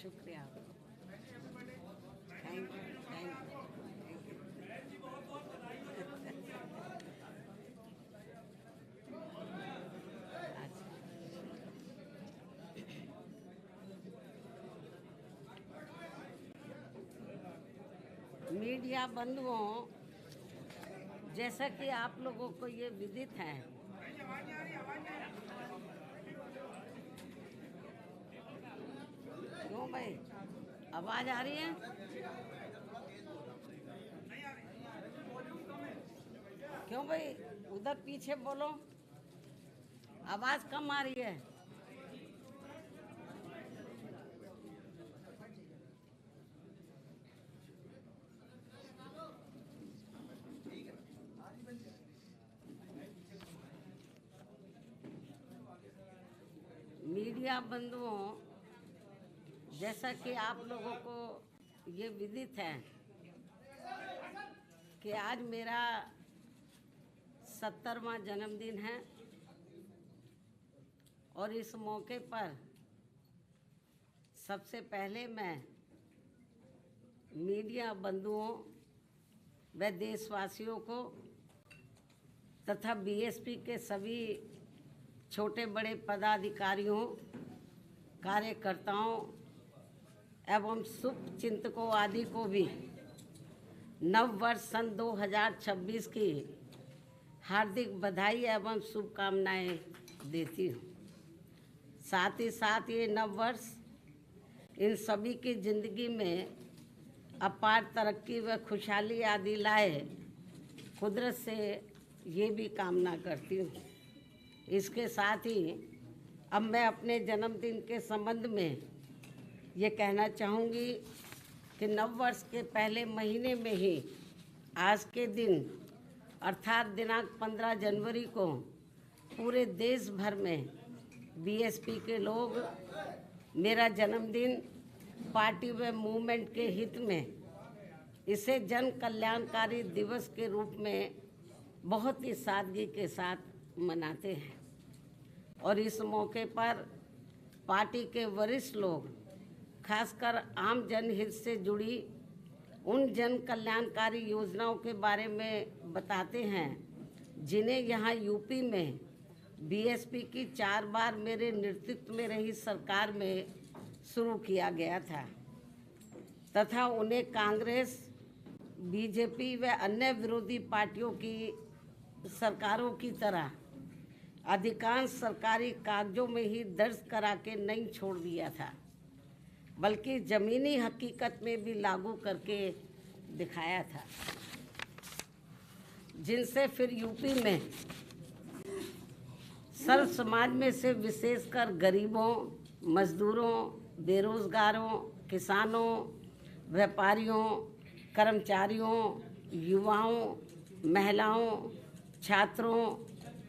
शुक्रिया। Thank you, thank you. Media बंधुओं, जैसा कि आप लोगों को ये विदित है, क्यों भाई आवाज आ रही है? क्यों भाई उधर पीछे बोलो, आवाज कम आ रही है। मीडिया बंधुओं, जैसा कि आप लोगों को ये विदित है कि आज मेरा 70वां जन्मदिन है और इस मौके पर सबसे पहले मैं मीडिया बंधुओं व देशवासियों को तथा बीएसपी के सभी छोटे बड़े पदाधिकारियों, कार्यकर्ताओं एवं शुभ चिंतकों आदि को भी नव वर्ष सन 2026 की हार्दिक बधाई एवं शुभकामनाएं देती हूँ। साथ ही साथ ये नव वर्ष इन सभी की जिंदगी में अपार तरक्की व खुशहाली आदि लाए, कुदरत से ये भी कामना करती हूँ। इसके साथ ही अब मैं अपने जन्मदिन के संबंध में ये कहना चाहूँगी कि नव वर्ष के पहले महीने में ही आज के दिन अर्थात दिनांक 15 जनवरी को पूरे देश भर में बीएसपी के लोग मेरा जन्मदिन पार्टी व मूवमेंट के हित में इसे जन कल्याणकारी दिवस के रूप में बहुत ही सादगी के साथ मनाते हैं। और इस मौके पर पार्टी के वरिष्ठ लोग खासकर आम जनहित से जुड़ी उन जन कल्याणकारी योजनाओं के बारे में बताते हैं जिन्हें यहाँ यूपी में बीएसपी की 4 बार मेरे नेतृत्व में रही सरकार में शुरू किया गया था तथा उन्हें कांग्रेस, बीजेपी व अन्य विरोधी पार्टियों की सरकारों की तरह अधिकांश सरकारी कागजों में ही दर्ज करा के नहीं छोड़ दिया था, बल्कि ज़मीनी हकीकत में भी लागू करके दिखाया था, जिनसे फिर यूपी में सर्व समाज में से विशेषकर गरीबों, मजदूरों, बेरोजगारों, किसानों, व्यापारियों, कर्मचारियों, युवाओं, महिलाओं, छात्रों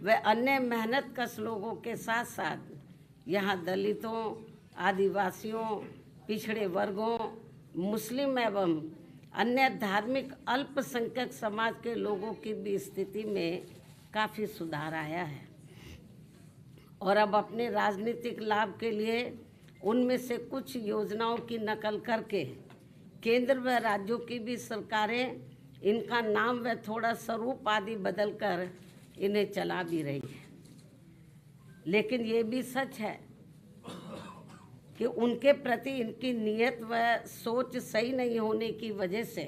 व अन्य मेहनतकश लोगों के साथ साथ यहाँ दलितों, आदिवासियों, पिछड़े वर्गों, मुस्लिम एवं अन्य धार्मिक अल्पसंख्यक समाज के लोगों की भी स्थिति में काफ़ी सुधार आया है। और अब अपने राजनीतिक लाभ के लिए उनमें से कुछ योजनाओं की नकल करके केंद्र व राज्यों की भी सरकारें इनका नाम व थोड़ा स्वरूप आदि बदलकर इन्हें चला भी रही है। लेकिन ये भी सच है कि उनके प्रति इनकी नीयत व सोच सही नहीं होने की वजह से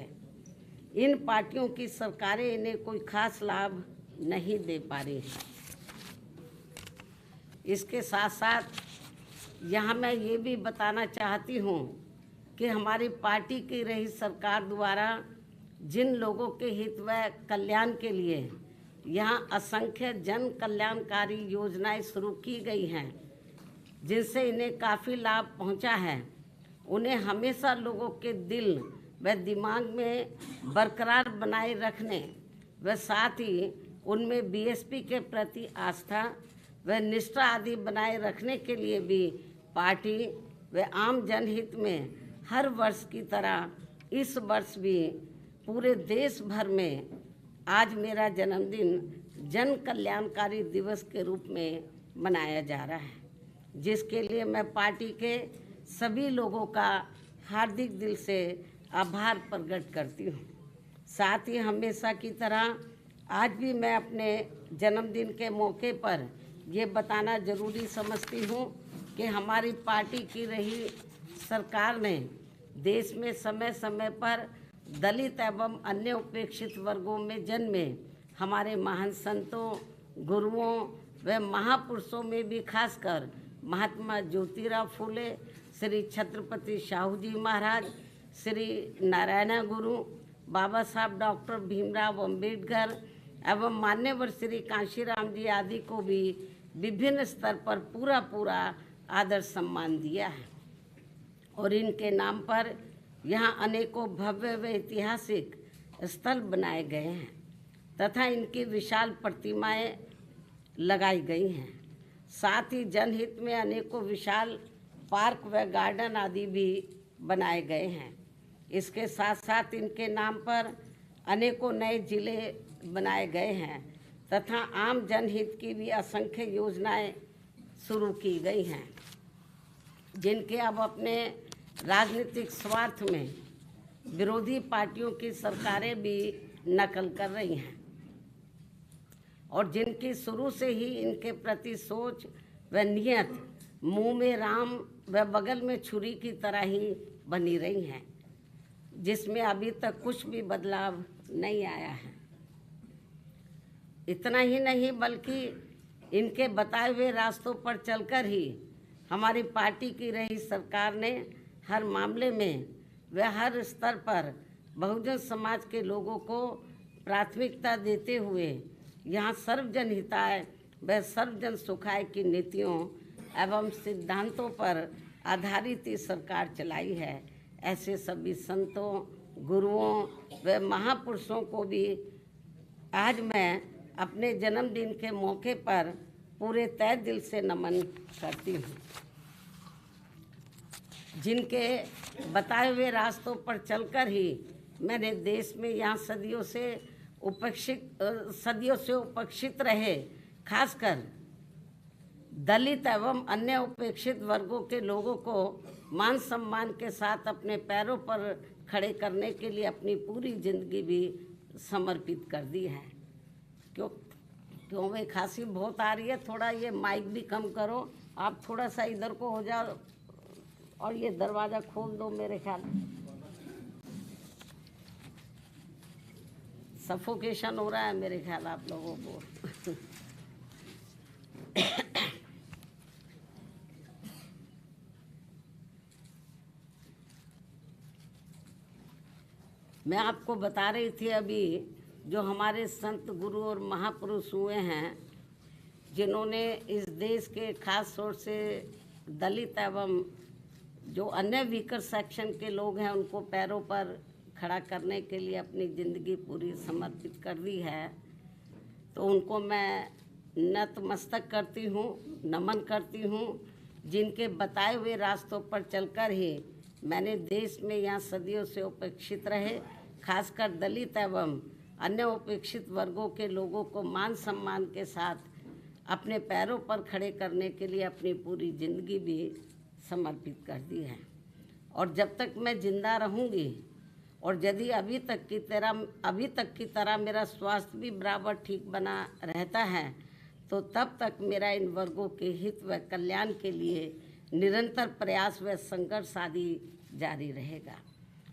इन पार्टियों की सरकारें इन्हें कोई खास लाभ नहीं दे पा रही हैं। इसके साथ साथ यहाँ मैं ये भी बताना चाहती हूँ कि हमारी पार्टी की रही सरकार द्वारा जिन लोगों के हित व कल्याण के लिए यहाँ असंख्य जन कल्याणकारी योजनाएं शुरू की गई हैं, जिनसे इन्हें काफ़ी लाभ पहुँचा है, उन्हें हमेशा लोगों के दिल व दिमाग में बरकरार बनाए रखने व साथ ही उनमें बीएसपी के प्रति आस्था व निष्ठा आदि बनाए रखने के लिए भी पार्टी व आम जनहित में हर वर्ष की तरह इस वर्ष भी पूरे देश भर में आज मेरा जन्मदिन जन कल्याणकारी दिवस के रूप में मनाया जा रहा है, जिसके लिए मैं पार्टी के सभी लोगों का हार्दिक दिल से आभार प्रकट करती हूँ। साथ ही हमेशा की तरह आज भी मैं अपने जन्मदिन के मौके पर ये बताना ज़रूरी समझती हूँ कि हमारी पार्टी की रही सरकार ने देश में समय समय पर दलित एवं अन्य उपेक्षित वर्गों में जन्मे हमारे महान संतों, गुरुओं व महापुरुषों में भी खासकर महात्मा ज्योतिराव फूले, श्री छत्रपति शाहू जी महाराज, श्री नारायण गुरु, बाबा साहब डॉक्टर भीमराव अंबेडकर एवं मान्यवर श्री कांशीराम जी आदि को भी विभिन्न स्तर पर पूरा आदर सम्मान दिया है और इनके नाम पर यहाँ अनेकों भव्य व ऐतिहासिक स्थल बनाए गए हैं तथा इनकी विशाल प्रतिमाएं लगाई गई हैं। साथ ही जनहित में अनेकों विशाल पार्क व गार्डन आदि भी बनाए गए हैं। इसके साथ साथ इनके नाम पर अनेकों नए जिले बनाए गए हैं तथा आम जनहित की भी असंख्य योजनाएं शुरू की गई हैं, जिनके अब अपने राजनीतिक स्वार्थ में विरोधी पार्टियों की सरकारें भी नकल कर रही हैं और जिनकी शुरू से ही इनके प्रति सोच व नियत मुंह में राम व बगल में छुरी की तरह ही बनी रही हैं, जिसमें अभी तक कुछ भी बदलाव नहीं आया है। इतना ही नहीं बल्कि इनके बताए हुए रास्तों पर चलकर ही हमारी पार्टी की रही सरकार ने हर मामले में व हर स्तर पर बहुजन समाज के लोगों को प्राथमिकता देते हुए यहाँ सर्वजन हिताय व सर्वजन सुखाय की नीतियों एवं सिद्धांतों पर आधारित ही सरकार चलाई है। ऐसे सभी संतों, गुरुओं व महापुरुषों को भी आज मैं अपने जन्मदिन के मौके पर पूरे तहे दिल से नमन करती हूँ, जिनके बताए हुए रास्तों पर चलकर ही मैंने देश में यहाँ सदियों से उपेक्षित रहे खासकर दलित एवं अन्य उपेक्षित वर्गों के लोगों को मान सम्मान के साथ अपने पैरों पर खड़े करने के लिए अपनी पूरी जिंदगी भी समर्पित कर दी है। क्यों भाई खांसी बहुत आ रही है, थोड़ा ये माइक भी कम करो, आप थोड़ा सा इधर को हो जाओ और ये दरवाज़ा खोल दो। मेरे ख्याल सफोकेशन हो रहा है मेरे ख्याल आप लोगों को। मैं आपको बता रही थी अभी जो हमारे संत गुरु और महापुरुष हुए हैं, जिन्होंने इस देश के खास तौर से दलित एवं जो अन्य वीकर सेक्शन के लोग हैं उनको पैरों पर खड़ा करने के लिए अपनी ज़िंदगी पूरी समर्पित कर दी है, तो उनको मैं नतमस्तक करती हूँ, नमन करती हूँ, जिनके बताए हुए रास्तों पर चलकर ही मैंने देश में यहाँ सदियों से उपेक्षित रहे खासकर दलित एवं अन्य उपेक्षित वर्गों के लोगों को मान सम्मान के साथ अपने पैरों पर खड़े करने के लिए अपनी पूरी ज़िंदगी भी समर्पित कर दी है। और जब तक मैं जिंदा रहूँगी और यदि अभी तक की तरह मेरा स्वास्थ्य भी बराबर ठीक बना रहता है, तो तब तक मेरा इन वर्गों के हित व कल्याण के लिए निरंतर प्रयास व संघर्ष आदि जारी रहेगा।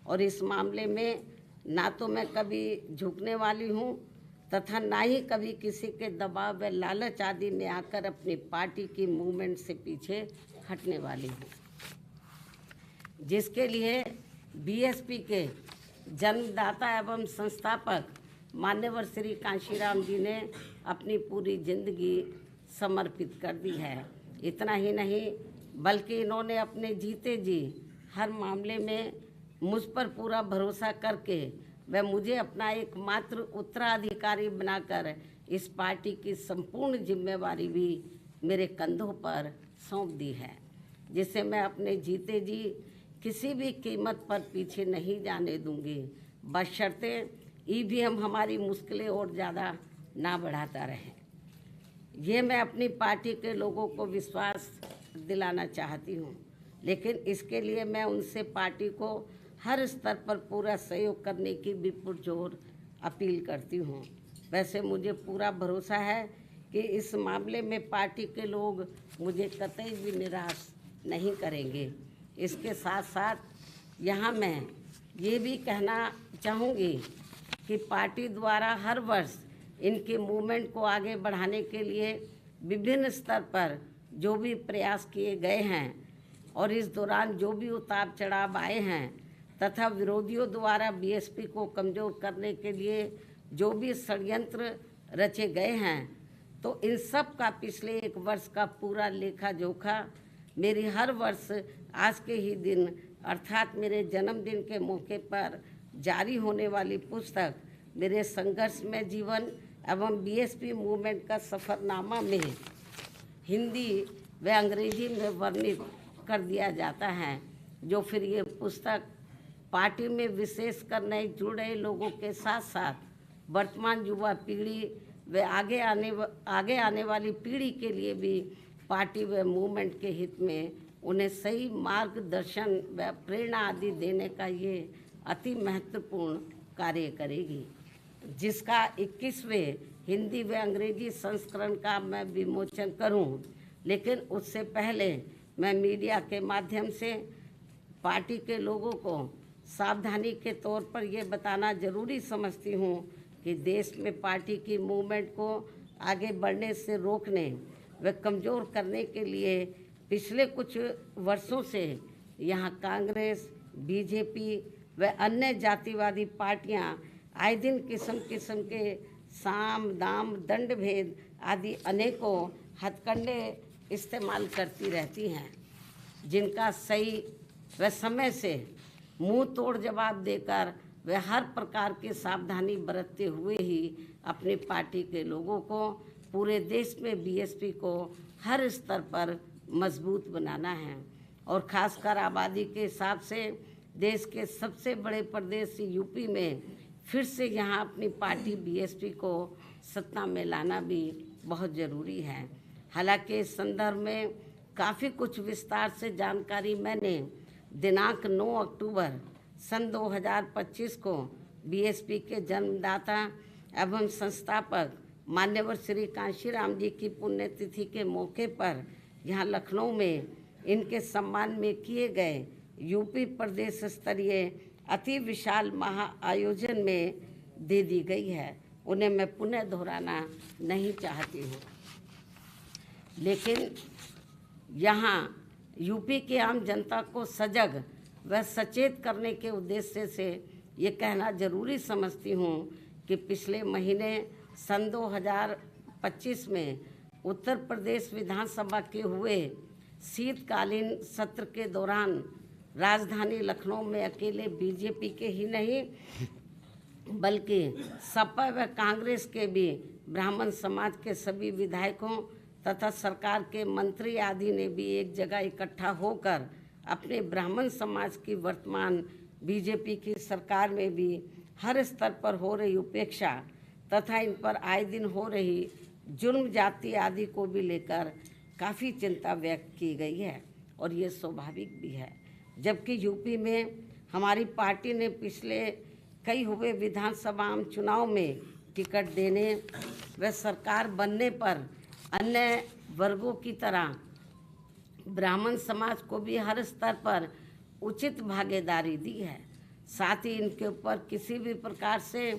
और इस मामले में ना तो मैं कभी झुकने वाली हूँ तथा ना ही कभी किसी के दबाव व लालच आदि में आकर अपनी पार्टी की मूवमेंट से पीछे हटने वाली हूँ, जिसके लिए बीएसपी के जन्मदाता एवं संस्थापक मान्यवर श्री कांशीराम जी ने अपनी पूरी जिंदगी समर्पित कर दी है। इतना ही नहीं बल्कि इन्होंने अपने जीते जी हर मामले में मुझ पर पूरा भरोसा करके वह मुझे अपना एकमात्र उत्तराधिकारी बनाकर इस पार्टी की संपूर्ण जिम्मेवारी भी मेरे कंधों पर सौंप दी है, जिसे मैं अपने जीते जी किसी भी कीमत पर पीछे नहीं जाने दूंगी, बशर्ते ईवीएम हमारी मुश्किलें और ज़्यादा ना बढ़ाता रहे। ये मैं अपनी पार्टी के लोगों को विश्वास दिलाना चाहती हूँ, लेकिन इसके लिए मैं उनसे पार्टी को हर स्तर पर पूरा सहयोग करने की भी पुरजोर अपील करती हूँ। वैसे मुझे पूरा भरोसा है कि इस मामले में पार्टी के लोग मुझे कतई भी निराश नहीं करेंगे। इसके साथ साथ यहाँ मैं ये भी कहना चाहूँगी कि पार्टी द्वारा हर वर्ष इनके मूवमेंट को आगे बढ़ाने के लिए विभिन्न स्तर पर जो भी प्रयास किए गए हैं और इस दौरान जो भी उतार चढ़ाव आए हैं तथा विरोधियों द्वारा बीएसपी को कमज़ोर करने के लिए जो भी षड्यंत्र रचे गए हैं, तो इन सब का पिछले 1 वर्ष का पूरा लेखा जोखा मेरी हर वर्ष आज के ही दिन अर्थात मेरे जन्मदिन के मौके पर जारी होने वाली पुस्तक मेरे संघर्षमय जीवन एवं बीएसपी मूवमेंट का सफ़रनामा में हिंदी व अंग्रेजी में वर्णित कर दिया जाता है, जो फिर ये पुस्तक पार्टी में विशेषकर नए जुड़े लोगों के साथ साथ वर्तमान युवा पीढ़ी व आगे आने वाली पीढ़ी के लिए भी पार्टी व मूवमेंट के हित में उन्हें सही मार्गदर्शन व प्रेरणा आदि देने का ये अति महत्वपूर्ण कार्य करेगी, जिसका 21वें हिंदी व अंग्रेजी संस्करण का मैं विमोचन करूं। लेकिन उससे पहले मैं मीडिया के माध्यम से पार्टी के लोगों को सावधानी के तौर पर ये बताना जरूरी समझती हूँ कि देश में पार्टी की मूवमेंट को आगे बढ़ने से रोकने व कमज़ोर करने के लिए पिछले कुछ वर्षों से यहाँ कांग्रेस, बीजेपी व अन्य जातिवादी पार्टियाँ आए दिन किस्म किस्म के साम दाम दंड भेद आदि अनेकों हथकंडे इस्तेमाल करती रहती हैं, जिनका सही व समय से मुंह तोड़ जवाब देकर वे हर प्रकार की सावधानी बरतते हुए ही अपनी पार्टी के लोगों को पूरे देश में बीएसपी को हर स्तर पर मजबूत बनाना है और खासकर आबादी के हिसाब से देश के सबसे बड़े प्रदेश यूपी में फिर से यहाँ अपनी पार्टी बीएसपी को सत्ता में लाना भी बहुत ज़रूरी है। हालांकि इस संदर्भ में काफ़ी कुछ विस्तार से जानकारी मैंने दिनांक 9 अक्टूबर सन 2025 को बीएसपी के जन्मदाता एवं संस्थापक मान्यवर श्री कांशीराम जी की पुण्यतिथि के मौके पर यहाँ लखनऊ में इनके सम्मान में किए गए यूपी प्रदेश स्तरीय अति विशाल महाआयोजन में दे दी गई है। उन्हें मैं पुनः दोहराना नहीं चाहती हूँ, लेकिन यहाँ यूपी की आम जनता को सजग व सचेत करने के उद्देश्य से ये कहना जरूरी समझती हूँ कि पिछले महीने सन 2025 में उत्तर प्रदेश विधानसभा के हुए शीतकालीन सत्र के दौरान राजधानी लखनऊ में अकेले बीजेपी के ही नहीं बल्कि सपा व कांग्रेस के भी ब्राह्मण समाज के सभी विधायकों तथा सरकार के मंत्री आदि ने भी एक जगह इकट्ठा होकर अपने ब्राह्मण समाज की वर्तमान बीजेपी की सरकार में भी हर स्तर पर हो रही उपेक्षा तथा इन पर आए दिन हो रही जुर्म जाति आदि को भी लेकर काफ़ी चिंता व्यक्त की गई है और ये स्वाभाविक भी है। जबकि यूपी में हमारी पार्टी ने पिछले कई हुए विधानसभा चुनाव में टिकट देने व सरकार बनने पर अन्य वर्गों की तरह ब्राह्मण समाज को भी हर स्तर पर उचित भागीदारी दी है। साथ ही इनके ऊपर किसी भी प्रकार से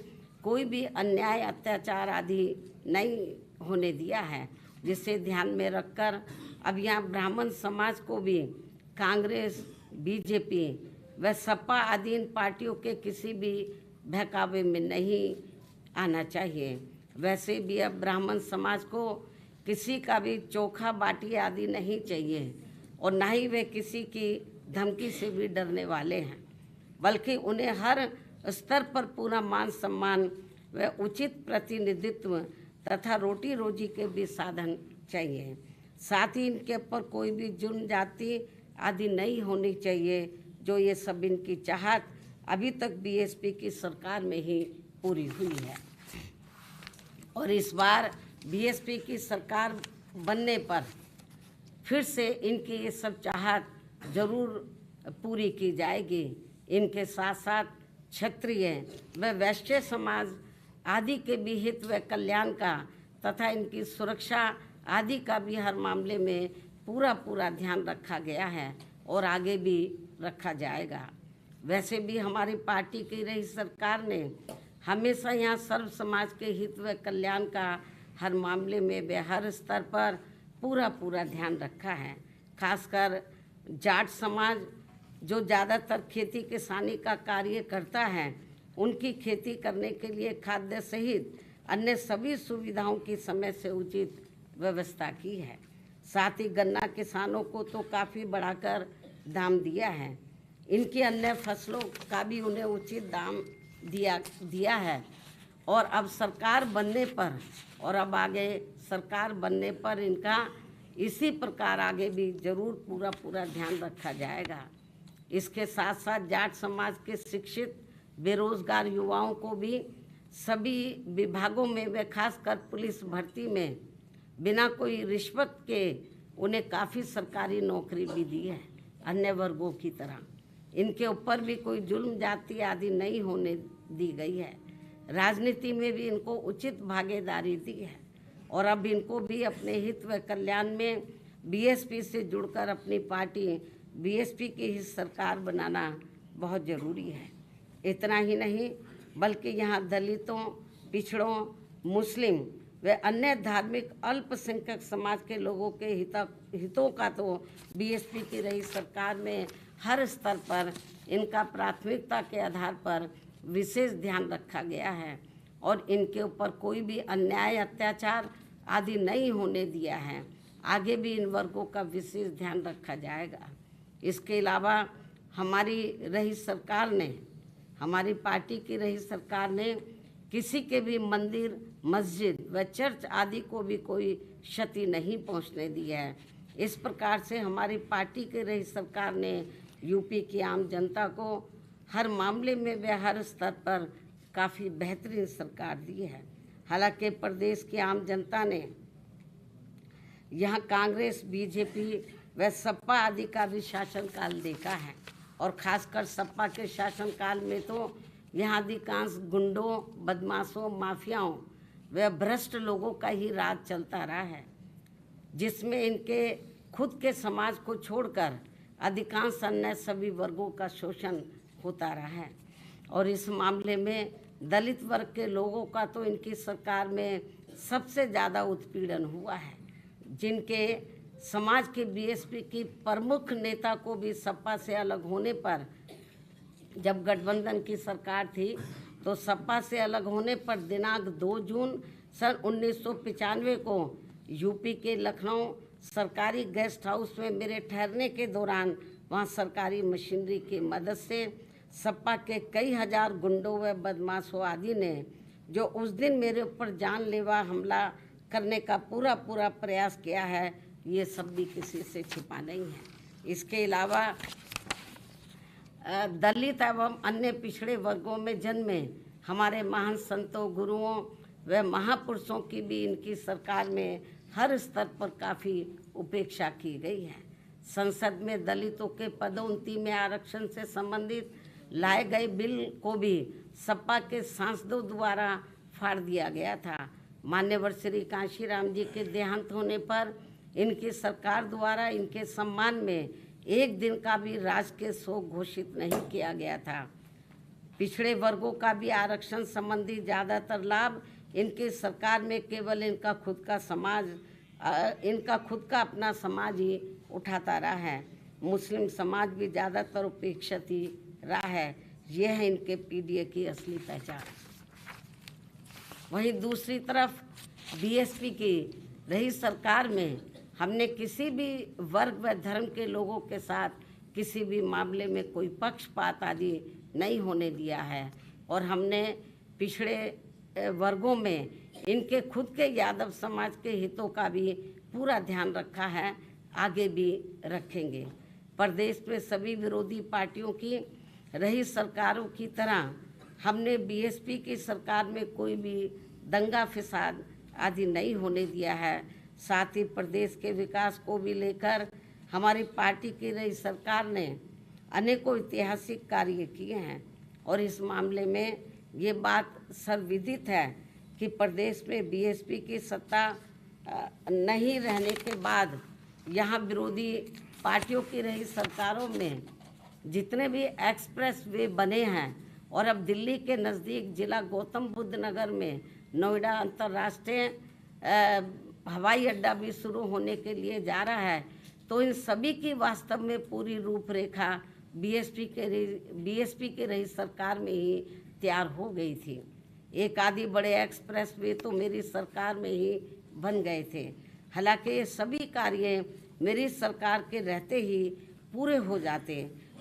कोई भी अन्याय अत्याचार आदि नहीं होने दिया है, जिसे ध्यान में रखकर अब यहाँ ब्राह्मण समाज को भी कांग्रेस, बीजेपी व सपा आदि इन पार्टियों के किसी भी बहकावे में नहीं आना चाहिए। वैसे भी अब ब्राह्मण समाज को किसी का भी चोखा बाटी आदि नहीं चाहिए और न ही वे किसी की धमकी से भी डरने वाले हैं, बल्कि उन्हें हर स्तर पर पूरा मान सम्मान व उचित प्रतिनिधित्व तथा रोटी रोजी के भी साधन चाहिए। साथ ही इनके ऊपर कोई भी जुर्म जाति आदि नहीं होनी चाहिए, जो ये सब इनकी चाहत अभी तक बीएसपी की सरकार में ही पूरी हुई है। और इस बार बीएसपी की सरकार बनने पर फिर से इनकी ये सब चाहत जरूर पूरी की जाएगी। इनके साथ साथ क्षत्रिय व वैश्य समाज आदि के भी हित व कल्याण का तथा इनकी सुरक्षा आदि का भी हर मामले में पूरा ध्यान रखा गया है और आगे भी रखा जाएगा। वैसे भी हमारी पार्टी की रही सरकार ने हमेशा यहाँ सर्व समाज के हित व कल्याण का हर मामले में वे हर स्तर पर पूरा ध्यान रखा है। खासकर जाट समाज जो ज़्यादातर खेती किसानी का कार्य करता है, उनकी खेती करने के लिए खाद्य सहित अन्य सभी सुविधाओं की समय से उचित व्यवस्था की है। साथ ही गन्ना किसानों को तो काफ़ी बढ़ाकर दाम दिया है। इनकी अन्य फसलों का भी उन्हें उचित दाम दिया है और अब सरकार बनने पर और अब आगे सरकार बनने पर इनका इसी प्रकार आगे भी जरूर पूरा ध्यान रखा जाएगा। इसके साथ साथ जाट समाज के शिक्षित बेरोजगार युवाओं को भी सभी विभागों में व खासकर पुलिस भर्ती में बिना कोई रिश्वत के उन्हें काफ़ी सरकारी नौकरी भी दी है। अन्य वर्गों की तरह इनके ऊपर भी कोई जुल्म जाति आदि नहीं होने दी गई है। राजनीति में भी इनको उचित भागीदारी दी है और अब इनको भी अपने हित व कल्याण में बीएसपी से जुड़कर अपनी पार्टी बीएसपी की ही सरकार बनाना बहुत ज़रूरी है। इतना ही नहीं बल्कि यहाँ दलितों, पिछड़ों, मुस्लिम व अन्य धार्मिक अल्पसंख्यक समाज के लोगों के हितों का तो बीएसपी की रही सरकार में हर स्तर पर इनका प्राथमिकता के आधार पर विशेष ध्यान रखा गया है और इनके ऊपर कोई भी अन्याय अत्याचार आदि नहीं होने दिया है। आगे भी इन वर्गों का विशेष ध्यान रखा जाएगा। इसके अलावा हमारी पार्टी की रही सरकार ने किसी के भी मंदिर, मस्जिद व चर्च आदि को भी कोई क्षति नहीं पहुंचने दी है। इस प्रकार से हमारी पार्टी की रही सरकार ने यूपी की आम जनता को हर मामले में व हर स्तर पर काफ़ी बेहतरीन सरकार दी है। हालांकि प्रदेश की आम जनता ने यहाँ कांग्रेस, बीजेपी व सपा आदि का भी शासनकाल देखा है और खासकर सपा के शासनकाल में तो यहाँ अधिकांश गुंडों, बदमाशों, माफियाओं व भ्रष्ट लोगों का ही राज चलता रहा है, जिसमें इनके खुद के समाज को छोड़कर अधिकांश अन्य सभी वर्गों का शोषण होता रहा है। और इस मामले में दलित वर्ग के लोगों का तो इनकी सरकार में सबसे ज़्यादा उत्पीड़न हुआ है, जिनके समाज के बीएसपी की प्रमुख नेता को भी सपा से अलग होने पर, जब गठबंधन की सरकार थी तो सपा से अलग होने पर दिनांक 2 जून सन 1995 को यूपी के लखनऊ सरकारी गेस्ट हाउस में मेरे ठहरने के दौरान वहां सरकारी मशीनरी की मदद से सपा के कई हजार गुंडों व बदमाशों आदि ने जो उस दिन मेरे ऊपर जानलेवा हमला करने का पूरा प्रयास किया है, ये सब भी किसी से छिपा नहीं है। इसके अलावा दलित एवं अन्य पिछड़े वर्गों में जन्मे हमारे महान संतों, गुरुओं व महापुरुषों की भी इनकी सरकार में हर स्तर पर काफ़ी उपेक्षा की गई है। संसद में दलितों के पदोन्नति में आरक्षण से संबंधित लाए गए बिल को भी सपा के सांसदों द्वारा फाड़ दिया गया था। मान्यवर श्री कांशीराम जी के देहांत होने पर इनकी सरकार द्वारा इनके सम्मान में एक दिन का भी राजकीय शोक घोषित नहीं किया गया था। पिछड़े वर्गों का भी आरक्षण संबंधी ज़्यादातर लाभ इनकी सरकार में केवल इनका खुद का अपना समाज ही उठाता रहा है। मुस्लिम समाज भी ज़्यादातर उपेक्षित ही रहा है। यह है इनके पीडीए की असली पहचान। वहीं दूसरी तरफ बीएसपी की रही सरकार में हमने किसी भी वर्ग व धर्म के लोगों के साथ किसी भी मामले में कोई पक्षपात आदि नहीं होने दिया है और हमने पिछड़े वर्गों में इनके खुद के यादव समाज के हितों का भी पूरा ध्यान रखा है, आगे भी रखेंगे। प्रदेश में सभी विरोधी पार्टियों की रही सरकारों की तरह हमने बीएसपी की सरकार में कोई भी दंगा फसाद आदि नहीं होने दिया है। साथ ही प्रदेश के विकास को भी लेकर हमारी पार्टी की रही सरकार ने अनेकों ऐतिहासिक कार्य किए हैं और इस मामले में ये बात सर्वविदित है कि प्रदेश में बीएसपी की सत्ता नहीं रहने के बाद यहाँ विरोधी पार्टियों की रही सरकारों में जितने भी एक्सप्रेस वे बने हैं और अब दिल्ली के नज़दीक जिला गौतम बुद्ध नगर में नोएडा अंतर्राष्ट्रीय हवाई अड्डा भी शुरू होने के लिए जा रहा है, तो इन सभी की वास्तव में पूरी रूपरेखा बीएसपी के रही सरकार में ही तैयार हो गई थी। एक आदि बड़े एक्सप्रेस वे तो मेरी सरकार में ही बन गए थे। हालांकि ये सभी कार्य मेरी सरकार के रहते ही पूरे हो जाते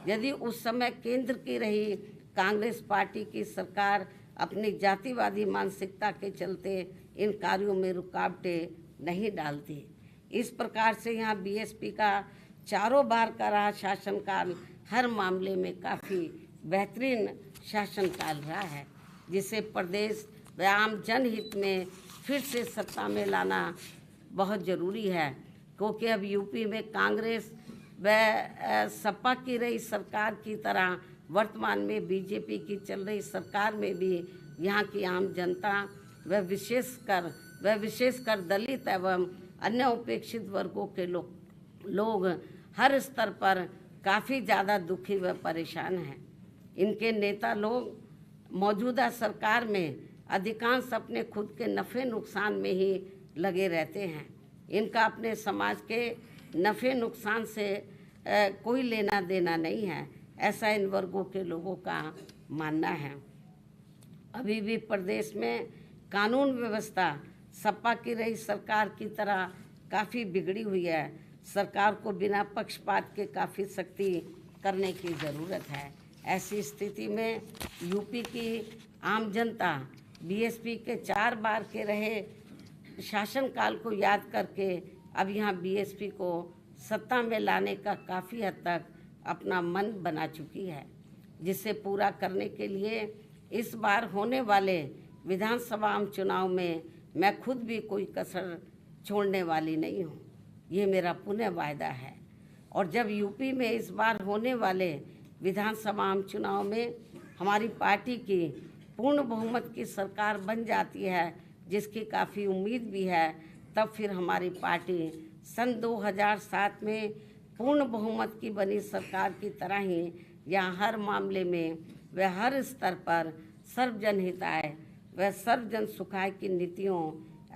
यदि उस समय केंद्र की रही कांग्रेस पार्टी की सरकार अपनी जातिवादी मानसिकता के चलते इन कार्यों में रुकावटें नहीं डालती। इस प्रकार से यहाँ बीएसपी का चारों बार का रहा शासनकाल हर मामले में काफ़ी बेहतरीन शासनकाल रहा है, जिसे प्रदेश व आम जनहित में फिर से सत्ता में लाना बहुत ज़रूरी है, क्योंकि अब यूपी में कांग्रेस व सपा की रही सरकार की तरह वर्तमान में बीजेपी की चल रही सरकार में भी यहाँ की आम जनता व विशेषकर दलित एवं अन्य उपेक्षित वर्गों के लोग हर स्तर पर काफ़ी ज़्यादा दुखी व परेशान हैं। इनके नेता लोग मौजूदा सरकार में अधिकांश अपने खुद के नफ़े नुकसान में ही लगे रहते हैं। इनका अपने समाज के नफ़े नुकसान से कोई लेना देना नहीं है, ऐसा इन वर्गों के लोगों का मानना है। अभी भी प्रदेश में कानून व्यवस्था सपा की रही सरकार की तरह काफ़ी बिगड़ी हुई है। सरकार को बिना पक्षपात के काफ़ी सख्ती करने की ज़रूरत है। ऐसी स्थिति में यूपी की आम जनता बीएसपी के 4 बार के रहे शासनकाल को याद करके अब यहाँ बीएसपी को सत्ता में लाने का काफ़ी हद तक अपना मन बना चुकी है, जिसे पूरा करने के लिए इस बार होने वाले विधानसभा चुनाव में मैं खुद भी कोई कसर छोड़ने वाली नहीं हूँ। ये मेरा पुनः वायदा है। और जब यूपी में इस बार होने वाले विधानसभा चुनाव में हमारी पार्टी की पूर्ण बहुमत की सरकार बन जाती है, जिसकी काफ़ी उम्मीद भी है, तब फिर हमारी पार्टी सन 2007 में पूर्ण बहुमत की बनी सरकार की तरह ही यहाँ हर मामले में व हर स्तर पर सर्वजन हिताय व सर्वजन सुखाय की नीतियों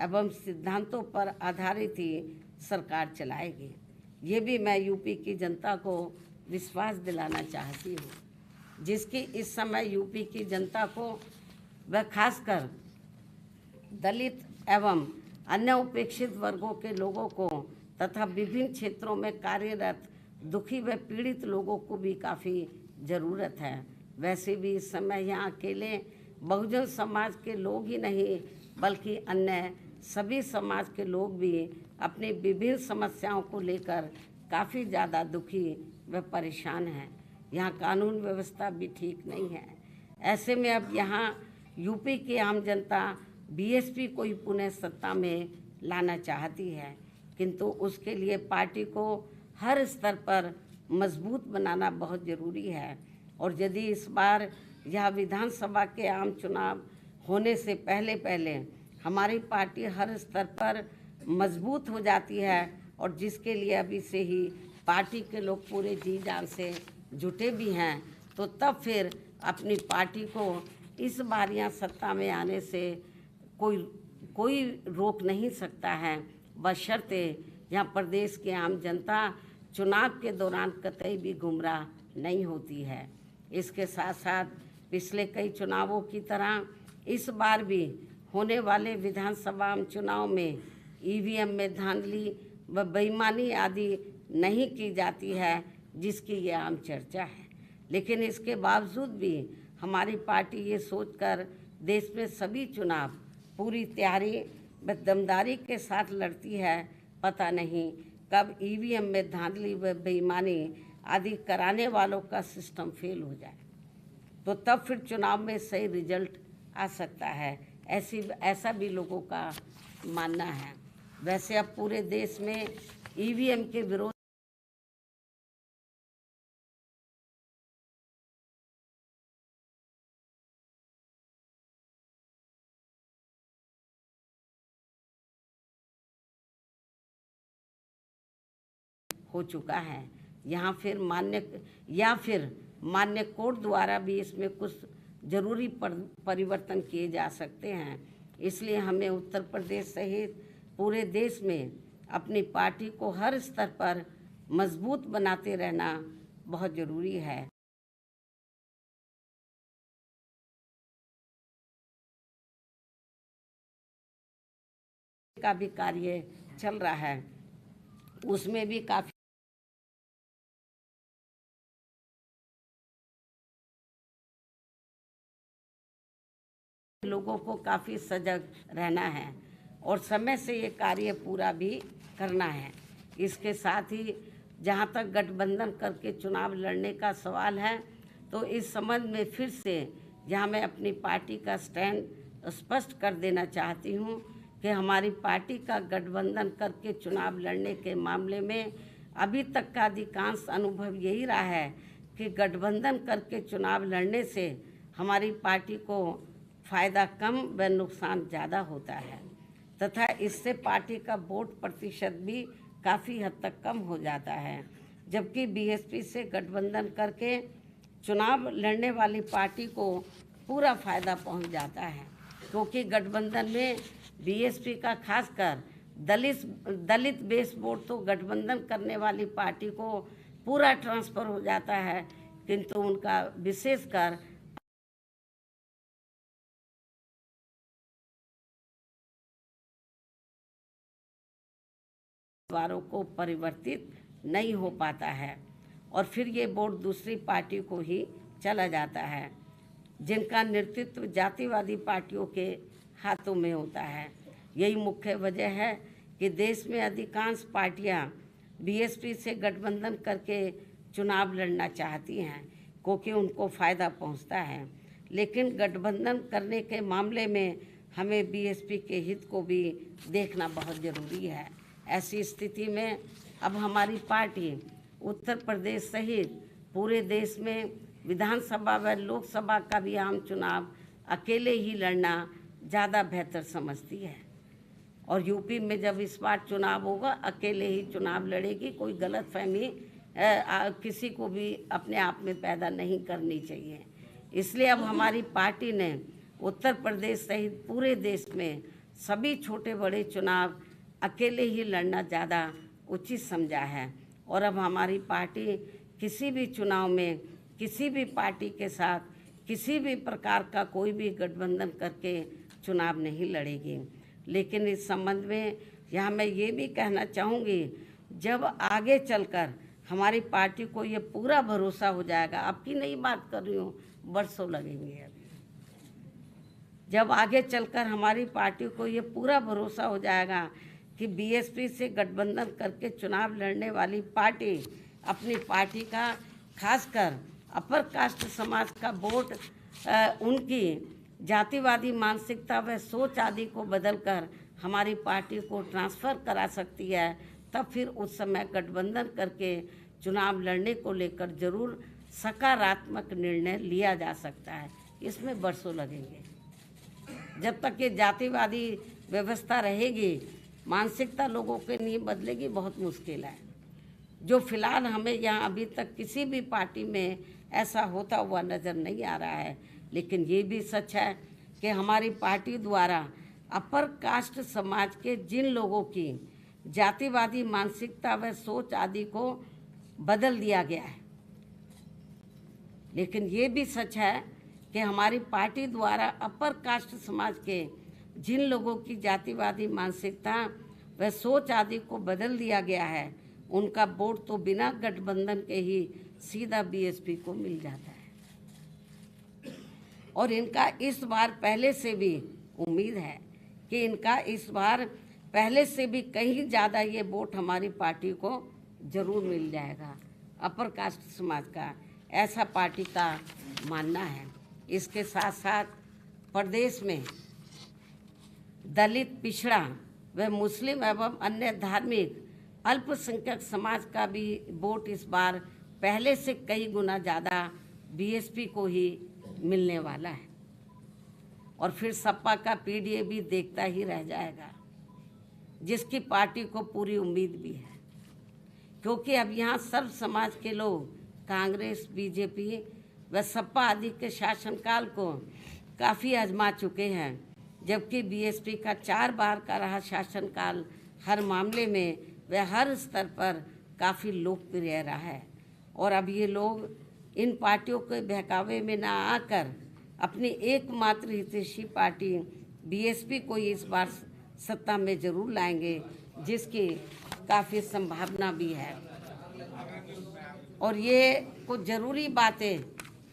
एवं सिद्धांतों पर आधारित ही सरकार चलाएगी। ये भी मैं यूपी की जनता को विश्वास दिलाना चाहती हूँ, जिसकी इस समय यूपी की जनता को व खासकर दलित एवं अन्य उपेक्षित वर्गों के लोगों को तथा विभिन्न क्षेत्रों में कार्यरत दुखी व पीड़ित लोगों को भी काफ़ी ज़रूरत है। वैसे भी इस समय यहाँ अकेले बहुजन समाज के लोग ही नहीं बल्कि अन्य सभी समाज के लोग भी अपनी विभिन्न समस्याओं को लेकर काफ़ी ज़्यादा दुखी व परेशान हैं। यहाँ कानून व्यवस्था भी ठीक नहीं है। ऐसे में अब यहाँ यूपी की आम जनता बीएसपी को ही पुनः सत्ता में लाना चाहती है, किंतु उसके लिए पार्टी को हर स्तर पर मजबूत बनाना बहुत ज़रूरी है। और यदि इस बार यह विधानसभा के आम चुनाव होने से पहले हमारी पार्टी हर स्तर पर मजबूत हो जाती है और जिसके लिए अभी से ही पार्टी के लोग पूरे जी जान से जुटे भी हैं, तो तब फिर अपनी पार्टी को इस बार यहाँ सत्ता में आने से कोई रोक नहीं सकता है, बशर्ते यहाँ प्रदेश की आम जनता चुनाव के दौरान कतई भी गुमराह नहीं होती है। इसके साथ साथ पिछले कई चुनावों की तरह इस बार भी होने वाले विधानसभा चुनाव में ईवीएम में धांधली व बेईमानी आदि नहीं की जाती है, जिसकी ये आम चर्चा है। लेकिन इसके बावजूद भी हमारी पार्टी ये सोचकर देश में सभी चुनाव पूरी तैयारी व दमदारी के साथ लड़ती है, पता नहीं कब ईवीएम में धांधली व बेईमानी आदि कराने वालों का सिस्टम फेल हो जाए, तो तब फिर चुनाव में सही रिजल्ट आ सकता है। ऐसा भी लोगों का मानना है। वैसे अब पूरे देश में ईवीएम के विरोध हो चुका है। यहाँ फिर मान्य कोर्ट द्वारा भी इसमें कुछ जरूरी परिवर्तन किए जा सकते हैं। इसलिए हमें उत्तर प्रदेश सहित पूरे देश में अपनी पार्टी को हर स्तर पर मजबूत बनाते रहना बहुत जरूरी है। का भी कार्य चल रहा है, उसमें भी काफी लोगों को काफी सजग रहना है और समय से ये कार्य पूरा भी करना है। इसके साथ ही जहाँ तक गठबंधन करके चुनाव लड़ने का सवाल है, तो इस संबंध में फिर से यहाँ मैं अपनी पार्टी का स्टैंड स्पष्ट कर देना चाहती हूँ कि हमारी पार्टी का गठबंधन करके चुनाव लड़ने के मामले में अभी तक का अधिकांश अनुभव यही रहा है कि गठबंधन करके चुनाव लड़ने से हमारी पार्टी को फायदा कम व नुकसान ज़्यादा होता है तथा इससे पार्टी का वोट प्रतिशत भी काफ़ी हद तक कम हो जाता है। जबकि बीएसपी से गठबंधन करके चुनाव लड़ने वाली पार्टी को पूरा फायदा पहुंच जाता है, क्योंकि गठबंधन में बीएसपी का खासकर दलित बेस वोट तो गठबंधन करने वाली पार्टी को पूरा ट्रांसफ़र हो जाता है, किंतु उनका विशेषकर उम्मीदवारों को परिवर्तित नहीं हो पाता है और फिर ये वोट दूसरी पार्टी को ही चला जाता है, जिनका नेतृत्व जातिवादी पार्टियों के हाथों में होता है। यही मुख्य वजह है कि देश में अधिकांश पार्टियां बीएसपी से गठबंधन करके चुनाव लड़ना चाहती हैं, क्योंकि उनको फ़ायदा पहुंचता है। लेकिन गठबंधन करने के मामले में हमें बीएसपी के हित को भी देखना बहुत ज़रूरी है। ऐसी स्थिति में अब हमारी पार्टी उत्तर प्रदेश सहित पूरे देश में विधानसभा व लोकसभा का भी आम चुनाव अकेले ही लड़ना ज़्यादा बेहतर समझती है और यूपी में जब इस बार चुनाव होगा अकेले ही चुनाव लड़ेगी। कोई गलतफहमी किसी को भी अपने आप में पैदा नहीं करनी चाहिए। इसलिए अब हमारी पार्टी ने उत्तर प्रदेश सहित पूरे देश में सभी छोटे बड़े चुनाव अकेले ही लड़ना ज़्यादा उचित समझा है और अब हमारी पार्टी किसी भी चुनाव में किसी भी पार्टी के साथ किसी भी प्रकार का कोई भी गठबंधन करके चुनाव नहीं लड़ेगी। लेकिन इस संबंध में यहाँ मैं ये भी कहना चाहूँगी, जब आगे चलकर हमारी पार्टी को ये पूरा भरोसा हो जाएगा, आपकी नई बात कर रही हूँ, बरसों लगेंगे अभी, जब आगे चलकर हमारी पार्टी को ये पूरा भरोसा हो जाएगा कि बीएसपी से गठबंधन करके चुनाव लड़ने वाली पार्टी अपनी पार्टी का खासकर अपर कास्ट समाज का वोट उनकी जातिवादी मानसिकता व सोच आदि को बदलकर हमारी पार्टी को ट्रांसफ़र करा सकती है, तब फिर उस समय गठबंधन करके चुनाव लड़ने को लेकर जरूर सकारात्मक निर्णय लिया जा सकता है। इसमें बरसों लगेंगे। जब तक ये जातिवादी व्यवस्था रहेगी, मानसिकता लोगों के नहीं बदलेगी, बहुत मुश्किल है। जो फिलहाल हमें यहाँ अभी तक किसी भी पार्टी में ऐसा होता हुआ नज़र नहीं आ रहा है। लेकिन ये भी सच है कि हमारी पार्टी द्वारा अपर कास्ट समाज के जिन लोगों की जातिवादी मानसिकता व सोच आदि को बदल दिया गया है, लेकिन ये भी सच है कि हमारी पार्टी द्वारा अपर कास्ट समाज के जिन लोगों की जातिवादी मानसिकता व सोच आदि को बदल दिया गया है, उनका वोट तो बिना गठबंधन के ही सीधा बीएसपी को मिल जाता है और इनका इस बार पहले से भी उम्मीद है कि इनका इस बार पहले से भी कहीं ज़्यादा ये वोट हमारी पार्टी को जरूर मिल जाएगा। अपर कास्ट समाज का ऐसा पार्टी का मानना है। इसके साथ साथ प्रदेश में दलित, पिछड़ा व मुस्लिम एवं अन्य धार्मिक अल्पसंख्यक समाज का भी वोट इस बार पहले से कई गुना ज़्यादा बीएसपी को ही मिलने वाला है और फिर सपा का पीडीए भी देखता ही रह जाएगा, जिसकी पार्टी को पूरी उम्मीद भी है, क्योंकि अब यहाँ सर्व समाज के लोग कांग्रेस, बीजेपी व सपा आदि के शासनकाल को काफ़ी आजमा चुके हैं, जबकि बीएसपी का 4 बार का रहा शासनकाल हर मामले में व हर स्तर पर काफ़ी लोकप्रिय रहा है। और अब ये लोग इन पार्टियों के बहकावे में ना आकर अपनी एकमात्र हितैषी पार्टी बीएसपी को इस बार सत्ता में जरूर लाएंगे, जिसकी काफ़ी संभावना भी है। और ये कुछ ज़रूरी बातें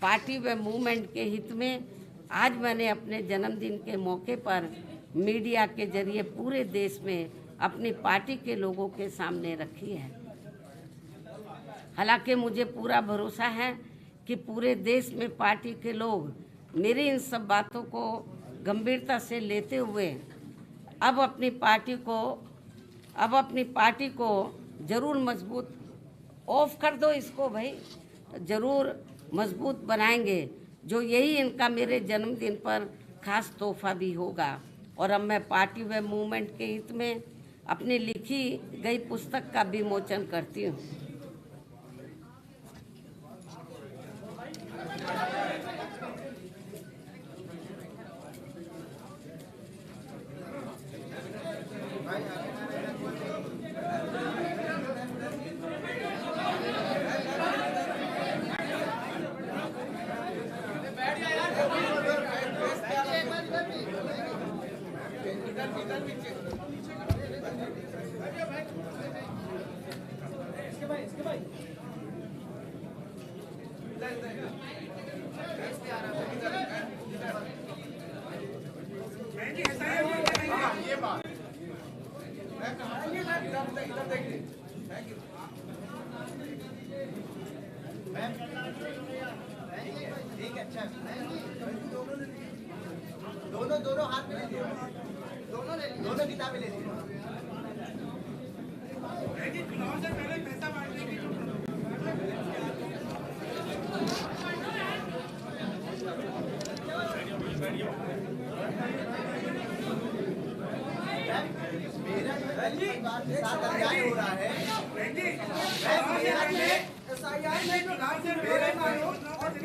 पार्टी व मूवमेंट के हित में आज मैंने अपने जन्मदिन के मौके पर मीडिया के जरिए पूरे देश में अपनी पार्टी के लोगों के सामने रखी है। हालांकि मुझे पूरा भरोसा है कि पूरे देश में पार्टी के लोग मेरी इन सब बातों को गंभीरता से लेते हुए अब अपनी पार्टी को जरूर मजबूत ऑफ कर दो इसको भाई, ज़रूर मजबूत बनाएंगे, जो यही इनका मेरे जन्मदिन पर खास तोहफा भी होगा। और अब मैं पार्टी व मूवमेंट के हित में अपनी लिखी गई पुस्तक का विमोचन करती हूँ। दोनों हाथ में ले लिया, दोनों किताबें ले लिया। चुनाव से पहले पैसा बांटने की मेरा हो रहा है।